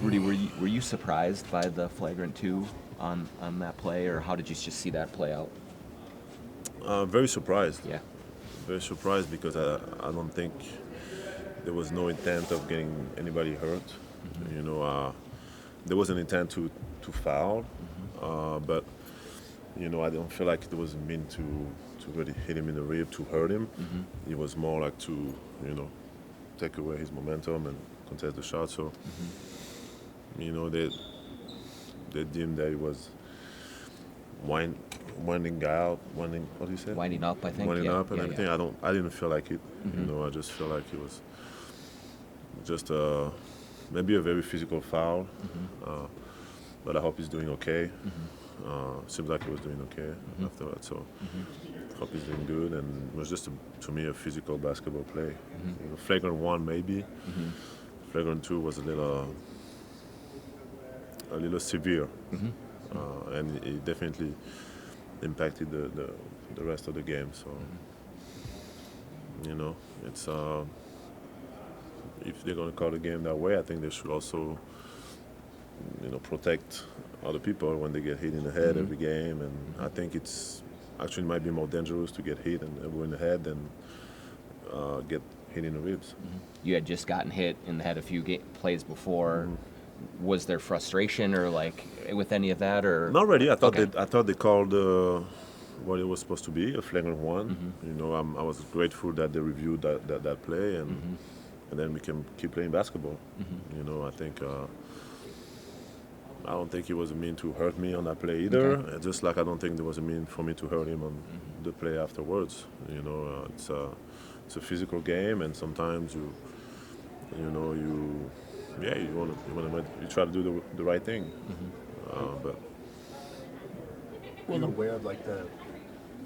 Rudy, were you surprised by the flagrant two on that play, or how did you just see that play out? Very surprised. Yeah. Very surprised because I don't think there was no intent of getting anybody hurt. Mm-hmm. There was an intent to foul, Mm-hmm. but I don't feel like it was meant to really hit him in the rib to hurt him. Mm-hmm. It was more like to take away his momentum and contest the shot. So they deemed that it was winding guy out, winding, what do you say? Winding up, I think. Winding Yeah, up and yeah, everything. yeah. I didn't feel like it. Mm-hmm. I just feel like it was just maybe a very physical foul. Mm-hmm. But I hope he's doing okay. Mm-hmm. Seems like he was doing okay Mm-hmm. after that. So Mm-hmm. hope he's doing good. And it was just to me a physical basketball play. Mm-hmm. Flagrant one maybe. Mm-hmm. Flagrant two was a little severe, Mm-hmm. and it definitely impacted the rest of the game. So it's if they're going to call the game that way, I think they should also protect other people when they get hit in the head Mhm. every game. And I think it's actually might be more dangerous to get hit and everyone in the head than get hit in the ribs. You had just gotten hit in the head a few plays before. Mm-hmm. Was there frustration or with any of that, or Not really. Okay. I thought they called what it was supposed to be, a flagrant one. Mhm. I was grateful that they reviewed that play, and Mhm. and then we can keep playing basketball. Mhm. I think I don't think it was a mean to hurt me on that play either. Okay. Just like I don't think there was a mean for me to hurt him on Mhm. the play afterwards. It's a physical game, and sometimes you try to do the right thing. Mhm. But Are you aware of I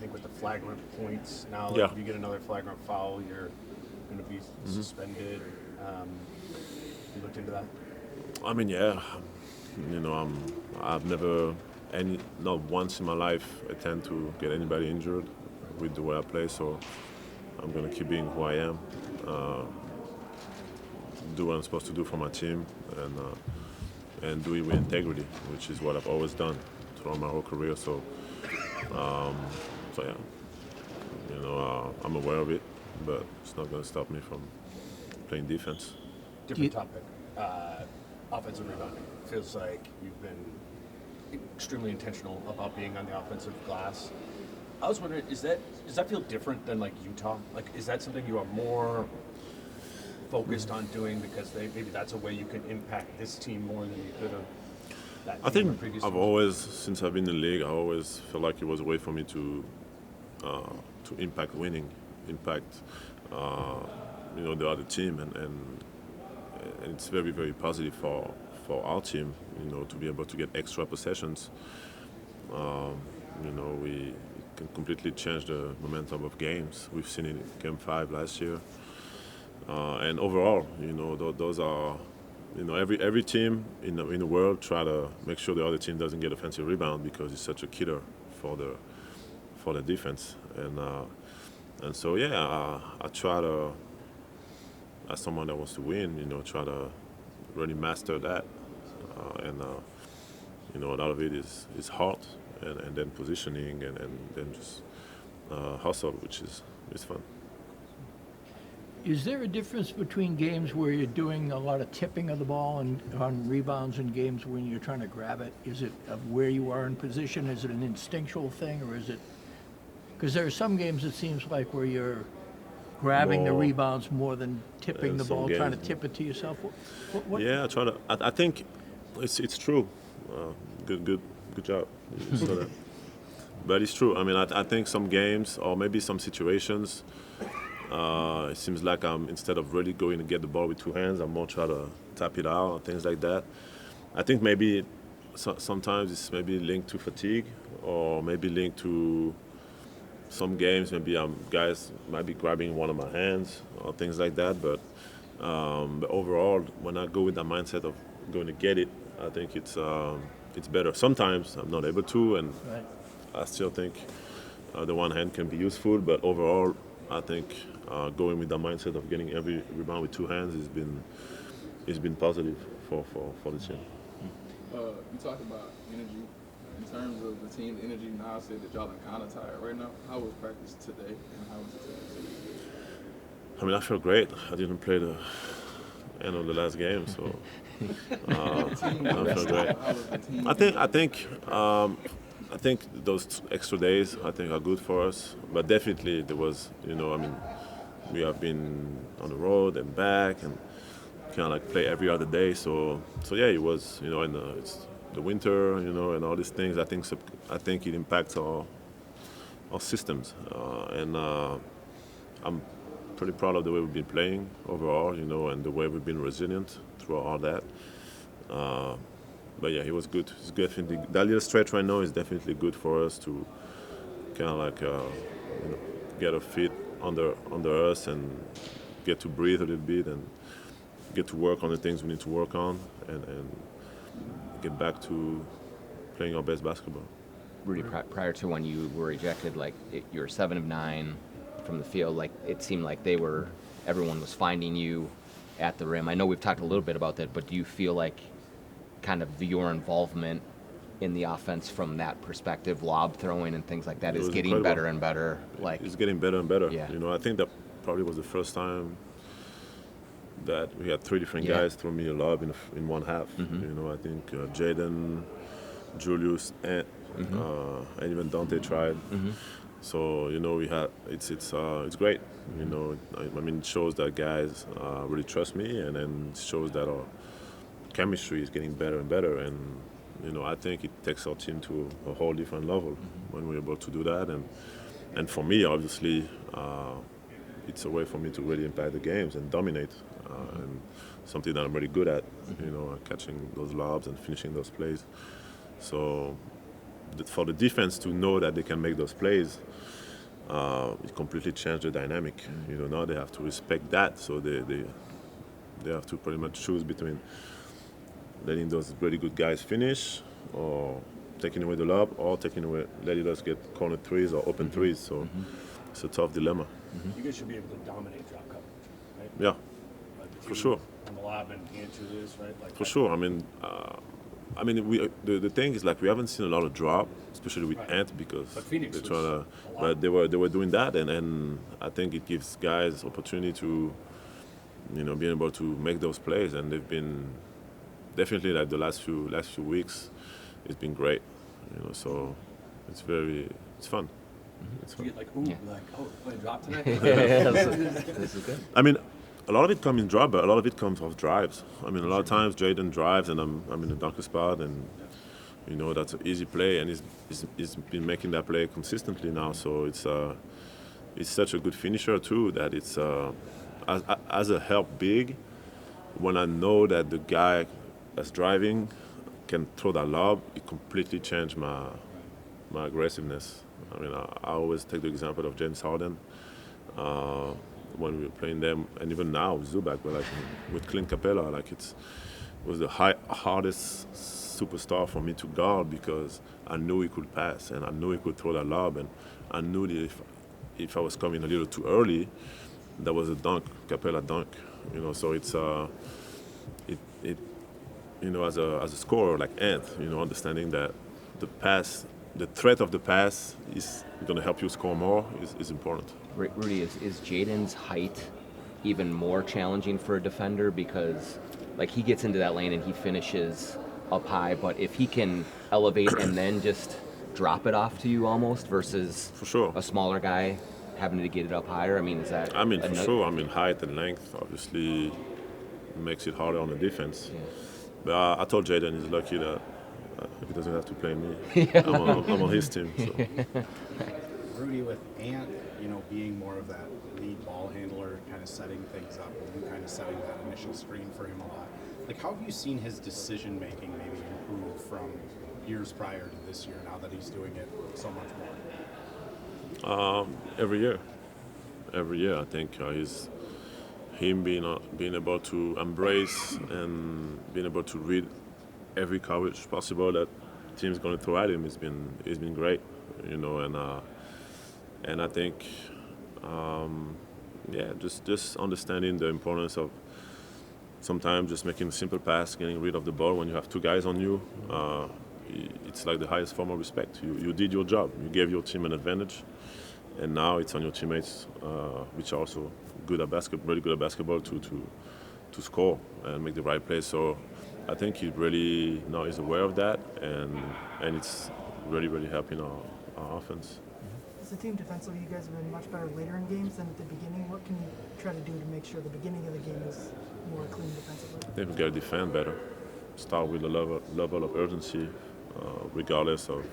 think with the flagrant points now, Yeah. if you get another flagrant foul, you're going to be suspended. You looked into that? I mean, yeah, I've never not once in my life attempt to get anybody injured with the way I play. So I'm gonna keep being who I am, do what I'm supposed to do for my team, and do it with integrity, which is what I've always done throughout my whole career. So yeah, I'm aware of it, but it's not gonna stop me from playing defense. Different topic. Offensive rebounding. Feels like you've been extremely intentional about being on the offensive glass. I was wondering, does that feel different than Utah? Is that something you are more focused on doing because maybe that's a way you can impact this team more than you could have? I think I've always, since I've been in the league, I always felt like it was a way for me to impact winning, impact the other team, and it's very, very positive for our team, to be able to get extra possessions. We can completely change the momentum of games. We've seen it in Game 5 last year. And overall, those are, every team in the world try to make sure the other team doesn't get offensive rebound because it's such a killer for the defense. And so yeah, I try to, as someone that wants to win, try to really master that. A lot of it is heart and then positioning and then just hustle, which is fun. Is there a difference between games where you're doing a lot of tipping of the ball and on rebounds and games when you're trying to grab it? Is it of where you are in position? Is it an instinctual thing, or is it? Because there are some games it seems like where you're grabbing the More- rebounds more than tipping in the some ball, trying to games, tip it to yourself. What? Yeah, I try to. I think it's true. Good job. You saw that. But it's true. I mean, I think some games or maybe some situations, it seems like instead of really going to get the ball with two hands, I'm more trying to tap it out and things like that. I think maybe sometimes it's maybe linked to fatigue or maybe linked to some games. Maybe guys might be grabbing one of my hands or things like that. But overall, when I go with that mindset of going to get it, I think it's better. Sometimes I'm not able to, and Right. I still think the one hand can be useful. But overall, I think going with the mindset of getting every rebound with two hands has been positive for the team. You talked about energy. In terms of the team energy, now said that y'all are kind of tired right now. How was practice today, and how was it today? I mean, I feel great. I didn't play the end of the last game, so I feel great. How was the team? I think those extra days I think are good for us. But definitely there was, I mean, we have been on the road and back and kind of like play every other day. So yeah, it was, and it's the winter, and all these things. I think it impacts our systems, and I'm pretty proud of the way we've been playing overall, and the way we've been resilient through all that. But yeah, it was good. It's definitely that little stretch right now is definitely good for us to kind of like get our feet under us and get to breathe a little bit and get to work on the things we need to work on and get back to playing our best basketball. Rudy, prior to when you were ejected, you were 7 of 9 from the field. Like it seemed like everyone was finding you at the rim. I know we've talked a little bit about that, but do you feel like kind of your involvement in the offense from that perspective, lob throwing and things like that, is getting incredible. better and better? It's getting better and better. Yeah. I think that probably was the first time that we had 3 different Yeah. guys throw me a lob in one half. Mm-hmm. I think Jaden, Julius, and even Dante tried. Mm-hmm. So we had it's great. I mean, it shows that guys really trust me, and then it shows that our chemistry is getting better and better. And I think it takes our team to a whole different level when we're able to do that. And for me, obviously, it's a way for me to really impact the games and dominate. And something that I'm really good at, catching those lobs and finishing those plays. So for the defense to know that they can make those plays, it completely changed the dynamic. Now they have to respect that. So they have to pretty much choose between letting those really good guys finish or taking away the lob or letting us get corner threes or open threes. So it's a tough dilemma. You guys should be able to dominate drop coverage, right? Yeah, Like for sure. On the lob and hand to this, right? Like For sure. I mean, the thing is, like, we haven't seen a lot of drop, especially with Right. Ant, because But Phoenix they're was trying a to. lot. But they were doing that, and I think it gives guys opportunity to, being able to make those plays, and they've been definitely like the last few weeks, it's been great, So it's fun. It's You fun. get like, ooh, Yeah. like, oh, playing drop tonight? This is good. I mean, a lot of it comes in drop, but a lot of it comes off drives. I mean, a lot of times Jaden drives, and I'm in the dunker spot, and that's an easy play, and he's been making that play consistently now. So it's such a good finisher too that it's as a help big when I know that the guy that's driving can throw that lob. It completely changed my aggressiveness. I mean, I always take the example of James Harden. When we were playing them, and even now with Zubac, but like with Clint Capella, like it was the hardest superstar for me to guard because I knew he could pass and I knew he could throw that lob, and I knew that if I was coming a little too early, that was a dunk, Capella dunk, So it's as a scorer like Ant, understanding that the threat of the pass is going to help you score more is important. Rudy, is Jaden's height even more challenging for a defender because, like, he gets into that lane and he finishes up high, but if he can elevate and then just drop it off to you almost versus For sure. a smaller guy having to get it up higher, I mean, is that? For sure. I mean, height and length obviously makes it harder on the defense. Yeah. But I told Jaden he's lucky that he doesn't have to play me. I'm on his team. So. Rudy, with Ant, being more of that lead ball handler, kind of setting things up, and you kind of setting that initial screen for him a lot. Like, how have you seen his decision making maybe improve from years prior to this year? Now that he's doing it so much more. Every year, I think he's him being able to embrace and being able to read every coverage possible that team's going to throw at him has been great, and I think just understanding the importance of sometimes just making a simple pass, getting rid of the ball when you have two guys on you, it's like the highest form of respect. You did your job. You gave your team an advantage, and now it's on your teammates, which are also good at basketball, really good at basketball, to score and make the right play. So I think he really now is aware of that, and it's really helping our offense. As a team defensively, you guys have been much better later in games than at the beginning. What can you try to do to make sure the beginning of the game is more clean defensively? I think we got to defend better. Start with a level of urgency, regardless of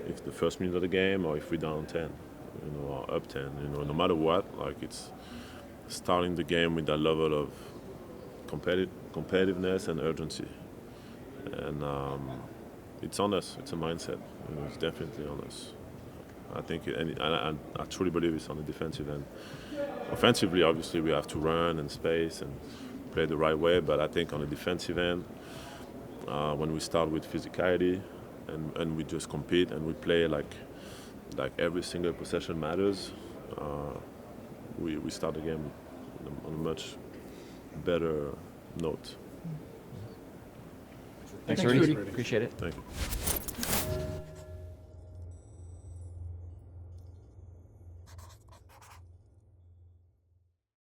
if the first minute of the game or if we're down 10, or up 10. No matter what, like it's starting the game with that level of competitiveness and urgency. And it's on us. It's a mindset. It's definitely on us. I think, and I truly believe it's on the defensive end. Offensively, obviously, we have to run and space and play the right way. But I think on the defensive end, when we start with physicality and we just compete and we play like every single possession matters, we start the game on a much better note. Thanks, Rudy. Rudy. Appreciate it. Thank you.